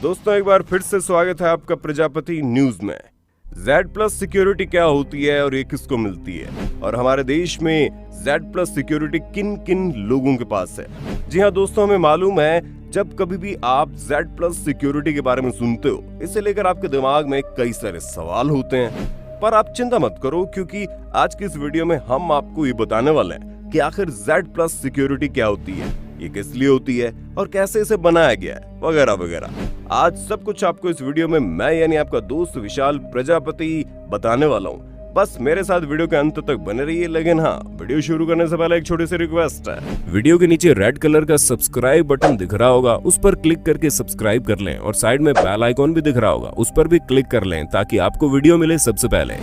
दोस्तों एक बार फिर से स्वागत है आपका प्रजापति न्यूज में। Z+ सिक्योरिटी क्या होती है और ये किसको मिलती है, और हमारे देश में Z+ सिक्योरिटी किन किन लोगों के पास है। जी हाँ दोस्तों, हमें मालूम है जब कभी भी आप Z+ सिक्योरिटी के बारे में सुनते हो, इसे लेकर आपके दिमाग में कई सारे सवाल होते हैं। पर आप चिंता मत करो, क्योंकि आज की इस वीडियो में हम आपको ये बताने वाले हैं कि आखिर Z+ सिक्योरिटी क्या होती है, ये किस लिए होती है और कैसे इसे बनाया गया है, वगैरह वगैरह। आज सब कुछ आपको इस वीडियो में मैं यानी आपका दोस्त विशाल प्रजापति बताने वाला हूँ। बस मेरे साथ वीडियो के अंत तक बने रहिए। लेकिन हाँ, वीडियो शुरू करने से पहले एक छोटी सी रिक्वेस्ट है। वीडियो के नीचे रेड कलर का सब्सक्राइब बटन दिख रहा होगा, उस पर क्लिक करके सब्सक्राइब कर लें, और साइड में बेल आइकॉन भी दिख रहा होगा, उस पर भी क्लिक कर लें ताकि आपको वीडियो मिले सबसे पहले।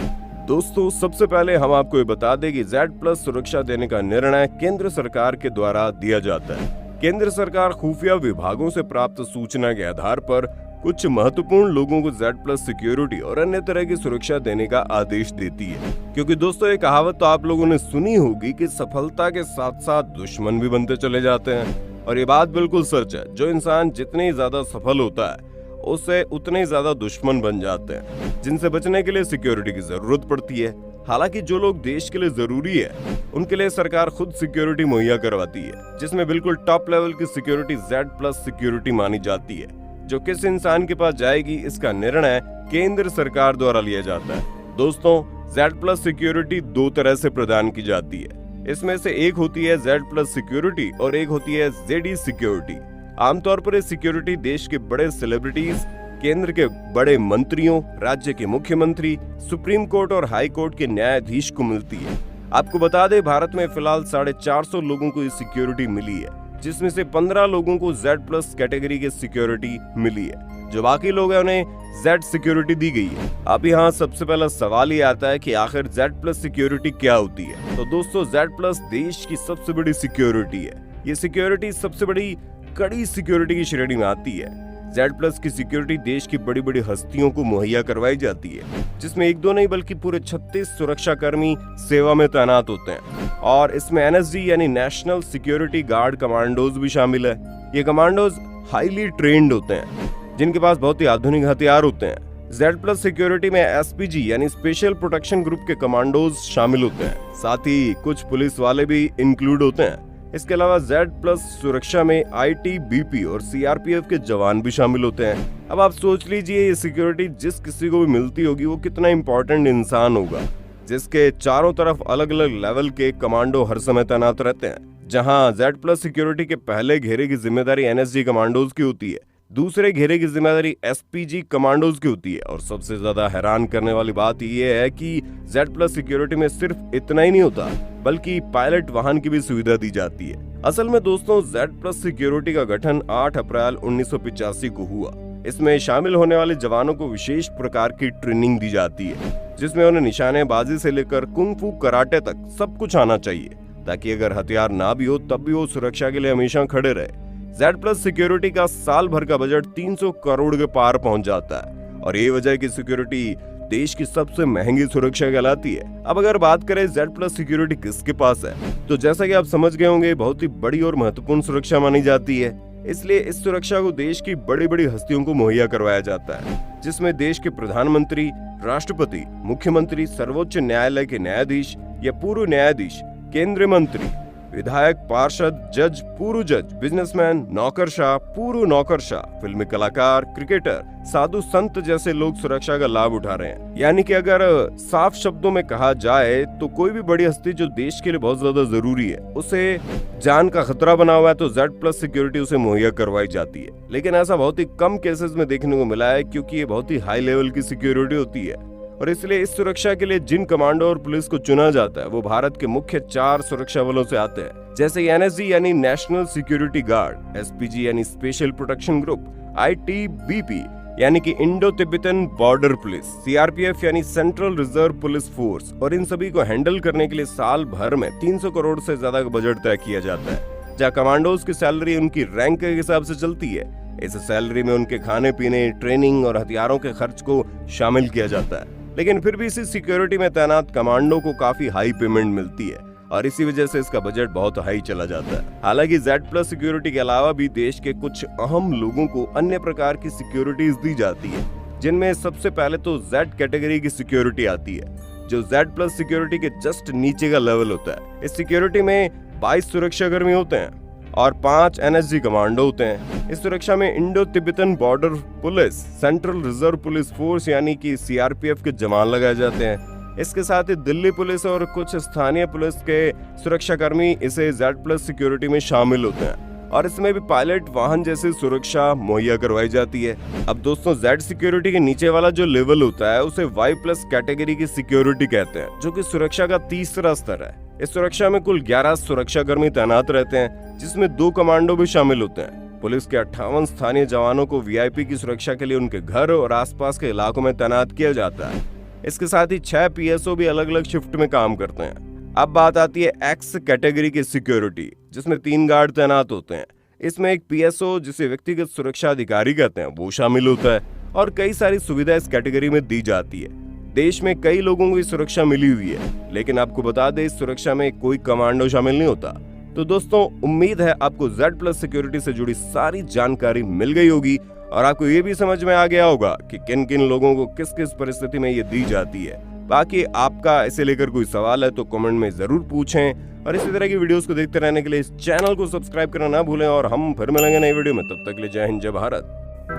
दोस्तों सबसे पहले हम आपको ये बता दें कि Z+ सुरक्षा देने का निर्णय केंद्र सरकार के द्वारा दिया जाता है। केंद्र सरकार खुफिया विभागों से प्राप्त सूचना के आधार पर कुछ महत्वपूर्ण लोगों को Z+ सिक्योरिटी और अन्य तरह की सुरक्षा देने का आदेश देती है। क्योंकि दोस्तों एक कहावत तो आप लोगों ने सुनी होगी कि सफलता के साथ साथ दुश्मन भी बनते चले जाते हैं, और ये बात बिल्कुल सच है। जो इंसान जितने ज्यादा सफल होता है उससे उतने ज्यादा दुश्मन बन जाते हैं, जिनसे बचने के लिए सिक्योरिटी की जरूरत पड़ती है। हालांकि जो लोग देश के लिए जरूरी है उनके लिए सरकार खुद सिक्योरिटी मुहैया करवाती है, जिसमें बिल्कुल टॉप लेवल की सिक्योरिटी Z+ सिक्योरिटी मानी जाती है। जो किस इंसान के पास जाएगी इसका निर्णय केंद्र सरकार द्वारा लिया जाता है। दोस्तों Z+ सिक्योरिटी दो तरह से प्रदान की जाती है। इसमें से एक होती है Z+ सिक्योरिटी और एक होती है ZD सिक्योरिटी। आमतौर पर ये सिक्योरिटी देश के बड़े सेलिब्रिटीज, केंद्र के बड़े मंत्रियों, राज्य के मुख्यमंत्री, सुप्रीम कोर्ट और हाई कोर्ट के न्यायाधीश को मिलती है। आपको बता दें, भारत में फिलहाल 450 लोगों को ये सिक्योरिटी मिली है, जिसमें से 15 लोगों को Z+ कैटेगरी की सिक्योरिटी मिली है। जो बाकी लोग हैं उन्हें Z सिक्योरिटी दी गई है। अब यहाँ सबसे पहला सवाल ये आता है कि आखिर Z+ सिक्योरिटी क्या होती है। तो दोस्तों Z+ देश की सबसे बड़ी सिक्योरिटी है। ये सिक्योरिटी सबसे बड़ी कड़ी सिक्योरिटी की श्रेणी में आती है। Z+ की सिक्योरिटी देश की बड़ी बड़ी हस्तियों को मुहैया करवाई जाती है, जिसमें एक दो नहीं बल्कि पूरे 36 सुरक्षा कर्मी सेवा में तैनात होते हैं। और इसमें NSG यानी नेशनल सिक्योरिटी गार्ड कमांडोज भी शामिल है। ये कमांडोज हाईली ट्रेंड होते हैं, जिनके पास बहुत ही आधुनिक हथियार होते हैं। Z+ सिक्योरिटी में SPG यानी स्पेशल प्रोटेक्शन ग्रुप के कमांडोज शामिल होते हैं। साथ ही कुछ पुलिस वाले भी इंक्लूड होते हैं। इसके अलावा Z+ सुरक्षा में ITBP और CRPF के जवान भी शामिल होते हैं। अब आप सोच लीजिए, ये सिक्योरिटी जिस किसी को भी मिलती होगी वो कितना इंपॉर्टेंट इंसान होगा, जिसके चारों तरफ अलग अलग लेवल के कमांडो हर समय तैनात रहते हैं। जहां Z+ सिक्योरिटी के पहले घेरे की जिम्मेदारी NSG कमांडोज की होती है, दूसरे घेरे की जिम्मेदारी SPG कमांडोज की होती है। और सबसे ज्यादा हैरान करने वाली बात यह है कि Z+ सिक्योरिटी में सिर्फ इतना ही नहीं होता, बल्कि पायलट वाहन की भी सुविधा दी जाती है। असल में दोस्तों Z+ सिक्योरिटी का गठन 8 अप्रैल 1985 को हुआ। इसमें शामिल होने वाले जवानों को विशेष प्रकार की ट्रेनिंग दी जाती है, जिसमें उन्हें निशानेबाजी से लेकर कुंग फू कराटे तक सब कुछ आना चाहिए, ताकि अगर हथियार ना भी हो तब भी वो सुरक्षा के लिए हमेशा खड़े रहे। Z+ सिक्योरिटी का साल भर का बजट 300 करोड़ के पार पहुंच जाता है, और ये वजह की सिक्योरिटी देश की सबसे महंगी सुरक्षा कहलाती है। अब अगर बात करें Z+ सिक्योरिटी किसके पास है, तो जैसा कि आप समझ गए होंगे, बहुत ही बड़ी और महत्वपूर्ण सुरक्षा मानी जाती है। इसलिए इस सुरक्षा को देश की बड़ी बड़ी हस्तियों को मुहैया करवाया जाता है, जिसमें देश के प्रधानमंत्री, राष्ट्रपति, मुख्यमंत्री, सर्वोच्च न्यायालय के न्यायाधीश या पूर्व न्यायाधीश, केंद्रीय मंत्री, विधायक, पार्षद, जज, पूर्व जज, बिजनेसमैन, नौकरशाह, पूर्व नौकरशाह, फिल्मी कलाकार, क्रिकेटर, साधु संत जैसे लोग सुरक्षा का लाभ उठा रहे हैं। यानी कि अगर साफ शब्दों में कहा जाए तो कोई भी बड़ी हस्ती जो देश के लिए बहुत ज्यादा जरूरी है, उसे जान का खतरा बना हुआ है, तो Z+ सिक्योरिटी उसे मुहैया करवाई जाती है। लेकिन ऐसा बहुत ही कम केसेस में देखने को मिला है, क्योंकि ये बहुत ही हाई लेवल की सिक्योरिटी होती है। और इसलिए इस सुरक्षा के लिए जिन कमांडो और पुलिस को चुना जाता है वो भारत के मुख्य 4 सुरक्षा बलों से आते हैं, जैसे NSG यानी नेशनल सिक्योरिटी गार्ड, SPG यानी स्पेशल प्रोटेक्शन ग्रुप, ITBP यानी कि Indo Tibetan border police, CRPF यानी सेंट्रल रिजर्व पुलिस फोर्स। और इन सभी को हैंडल करने के लिए साल भर में 300 करोड़ से ज्यादा का बजट तय किया जाता है। जहाँ कमांडोज की सैलरी उनकी रैंक के हिसाब से चलती है, इस सैलरी में उनके खाने पीने, ट्रेनिंग और हथियारों के खर्च को शामिल किया जाता है। लेकिन फिर भी इसी सिक्योरिटी में तैनात कमांडो को काफी हाई पेमेंट मिलती है। और इसी वजह से इसका बजट बहुत हाई चला जाता है। हालांकि Z+ सिक्योरिटी के अलावा भी देश के कुछ अहम लोगों को अन्य प्रकार की सिक्योरिटीज दी जाती है, जिनमें सबसे पहले तो Z कैटेगरी की सिक्योरिटी आती है, जो Z+ सिक्योरिटी के जस्ट नीचे का लेवल होता है। इस सिक्योरिटी में 22 सुरक्षाकर्मी होते हैं और 5 NSG कमांडो होते हैं। इस सुरक्षा में Indo Tibetan border police, central reserve police force यानी कि CRPF के जवान लगाए जाते हैं। इसके साथ ही दिल्ली पुलिस और कुछ स्थानीय पुलिस के सुरक्षाकर्मी इसे Z+ सिक्योरिटी में शामिल होते हैं और इसमें भी पायलट वाहन जैसी सुरक्षा मुहैया करवाई जाती है। अब दोस्तों, Z सिक्योरिटी के नीचे वाला जो लेवल होता है उसे Y+ कैटेगरी की सिक्योरिटी कहते हैं, जो कि सुरक्षा का तीसरा स्तर है। इस सुरक्षा में कुल 11 सुरक्षाकर्मी तैनात रहते हैं, जिसमें 2 कमांडो भी शामिल होते हैं। पुलिस के 58 स्थानीय जवानों को VIP की सुरक्षा के लिए उनके घर और आसपास के इलाकों में तैनात किया जाता है। इसके साथ ही 6 PSO भी अलग अलग शिफ्ट में काम करते हैं। अब बात आती है X कैटेगरी की सिक्योरिटी, जिसमें 3 गार्ड तैनात होते हैं। इसमें एक PSO, जिसे व्यक्तिगत सुरक्षा अधिकारी कहते हैं, वो शामिल होता है और कई सारी सुविधाएं इस कैटेगरी में दी जाती है। देश में कई लोगों को सुरक्षा मिली हुई है, लेकिन आपको बता दें इस सुरक्षा में कोई कमांडो शामिल नहीं होता। तो दोस्तों, उम्मीद है आपको Z+ सिक्योरिटी से जुड़ी सारी जानकारी मिल गई होगी और आपको ये भी समझ में आ गया होगा कि किन किन लोगों को किस किस परिस्थिति में ये दी जाती है। बाकी आपका इसे लेकर कोई सवाल है तो कमेंट में जरूर पूछें और इसी तरह की वीडियोस को देखते रहने के लिए इस चैनल को सब्सक्राइब करना ना भूलें और हम फिर मिलेंगे नई वीडियो में। तब तक के लिए जय हिंद, जय भारत।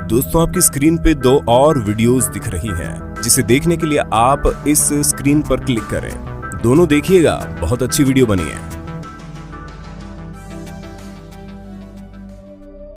दोस्तों, आपकी स्क्रीन पे 2 और वीडियोस दिख रही हैं, जिसे देखने के लिए आप इस स्क्रीन पर क्लिक करें। दोनों देखिएगा, बहुत अच्छी वीडियो बनी है।